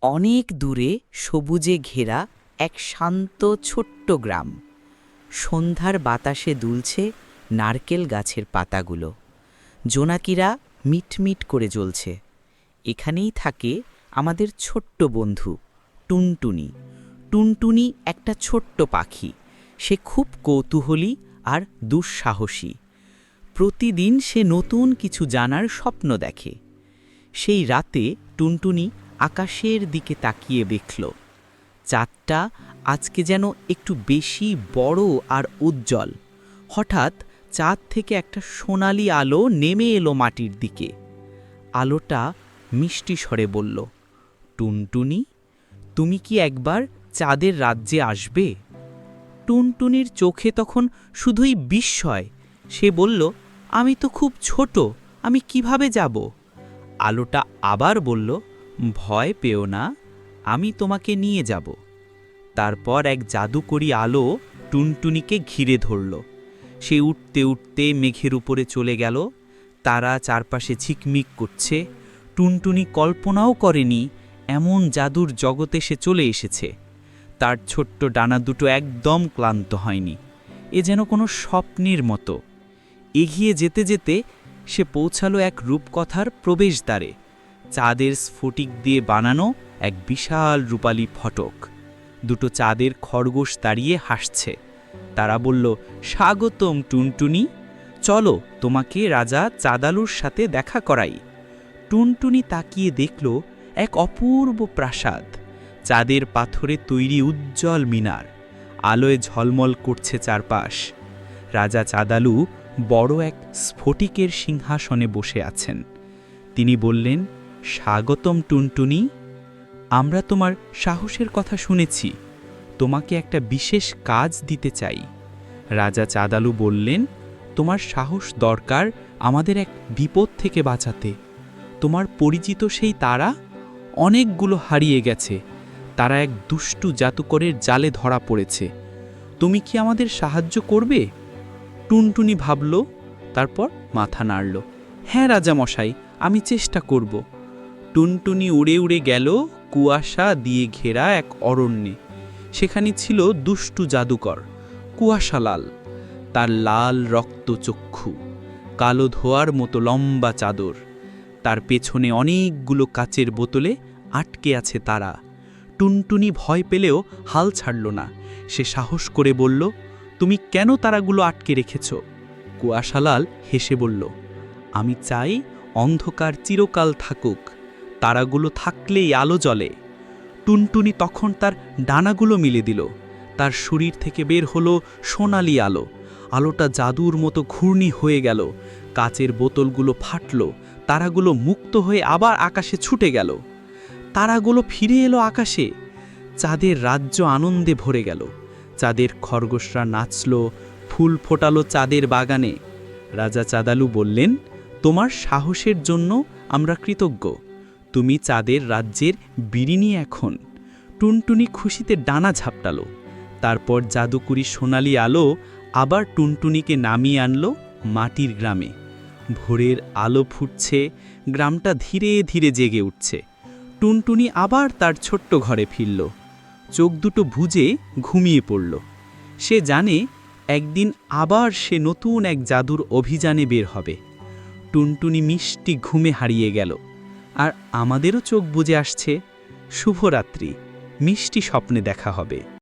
অনেক দূরে সবুজে ঘেরা এক শান্ত ছোট্ট গ্রাম। সন্ধ্যার বাতাসে দুলছে নারকেল গাছের পাতাগুলো। জোনাকিরা মিটমিট করে জ্বলছে। এখানেই থাকে আমাদের ছোট্ট বন্ধু টুনটুনি। টুনটুনি একটা ছোট্ট পাখি। সে খুব কৌতূহলী আর দুঃসাহসী। প্রতিদিন সে নতুন কিছু জানার স্বপ্ন দেখে। সেই রাতে টুনটুনি আকাশের দিকে তাকিয়ে দেখল, চাঁদটা আজকে যেন একটু বেশি বড় আর উজ্জ্বল। হঠাৎ চাঁদ থেকে একটা সোনালি আলো নেমে এলো মাটির দিকে। আলোটা মিষ্টি স্বরে বলল, টুনটুনি, তুমি কি একবার চাঁদের রাজ্যে আসবে? টুনটুনির চোখে তখন শুধুই বিস্ময়। সে বলল, আমি তো খুব ছোট, আমি কিভাবে যাব? আলোটা আবার বলল, ভয় পেও না, আমি তোমাকে নিয়ে যাব। তারপর এক জাদুকরী আলো টুনটুনিকে ঘিরে ধরল। সে উঠতে উঠতে মেঘের উপরে চলে গেল। তারা চারপাশে ঝিকমিক করছে। টুনটুনি কল্পনাও করেনি এমন জাদুর জগতে সে চলে এসেছে। তার ছোট্ট ডানা দুটো একদম ক্লান্ত হয়নি। এ যেন কোনো স্বপ্নের মতো। এগিয়ে যেতে যেতে সে পৌঁছালো এক রূপকথার প্রবেশদ্বারে। চাঁদের স্ফটিক দিয়ে বানানো এক বিশাল রূপালী ফটক। দুটো চাঁদের খরগোশ দাঁড়িয়ে হাসছে। তারা বলল, স্বাগতম টুনটুনি, চলো তোমাকে রাজা চাঁদালুর সাথে দেখা করাই। টুনটুনি তাকিয়ে দেখল এক অপূর্ব প্রাসাদ। চাঁদের পাথরে তৈরি উজ্জ্বল মিনার, আলোয় ঝলমল করছে চারপাশ। রাজা চাঁদালু বড় এক স্ফটিকের সিংহাসনে বসে আছেন। তিনি বললেন, স্বাগতম টুনটুনি, আমরা তোমার সাহসের কথা শুনেছি, তোমাকে একটা বিশেষ কাজ দিতে চাই। রাজা চাঁদালু বললেন, তোমার সাহস দরকার আমাদের এক বিপদ থেকে বাঁচাতে। তোমার পরিচিত সেই তারা অনেকগুলো হারিয়ে গেছে। তারা এক দুষ্টু জাদুকরের জালে ধরা পড়েছে। তুমি কি আমাদের সাহায্য করবে? টুনটুনি ভাবল, তারপর মাথা নাড়ল। হ্যাঁ রাজামশাই, আমি চেষ্টা করব। টুনটুনি উড়ে উড়ে গেল কুয়াশা দিয়ে ঘেরা এক অরণ্যে। সেখানে ছিল দুষ্টু জাদুকর কুয়াশালাল। তার লাল রক্তচক্ষু, কালো ধোয়ার মতো লম্বা চাদর। তার পেছনে অনেকগুলো কাচের বোতলে আটকে আছে তারা। টুনটুনি ভয় পেলেও হাল ছাড়ল না। সে সাহস করে বলল, তুমি কেন তারাগুলো আটকে রেখেছ? কুয়াশালাল হেসে বলল, আমি চাই অন্ধকার চিরকাল থাকুক, তারাগুলো থাকলেই আলো জ্বলে। টুনটুনি তখন তার ডানাগুলো মিলে দিল। তার শরীর থেকে বের হলো সোনালি আলো। আলোটা জাদুর মতো ঘূর্ণি হয়ে গেল। কাচের বোতলগুলো ফাটল। তারাগুলো মুক্ত হয়ে আবার আকাশে ছুটে গেল। তারাগুলো ফিরে এলো আকাশে। চাঁদের রাজ্য আনন্দে ভরে গেল। চাঁদের খরগোশরা নাচল, ফুল ফোটালো চাঁদের বাগানে। রাজা চাঁদালু বললেন, তোমার সাহসের জন্য আমরা কৃতজ্ঞ। তুমি চাঁদের রাজ্যের বিরিনি এখন। টুনটুনি খুশিতে ডানা ঝাপটালো। তারপর জাদুকরি সোনালি আলো আবার টুনটুনিকে নামিয়ে আনলো মাটির গ্রামে। ভোরের আলো ফুটছে, গ্রামটা ধীরে ধীরে জেগে উঠছে। টুনটুনি আবার তার ছোট্ট ঘরে ফিরল। চোখ দুটো বুজে ঘুমিয়ে পড়ল। সে জানে একদিন আবার সে নতুন এক জাদুর অভিযানে বের হবে। টুনটুনি মিষ্টি ঘুমে হারিয়ে গেল। আর আমাদেরও চোখ বুজে আসছে। শুভরাত্রি, মিষ্টি স্বপ্নে দেখা হবে।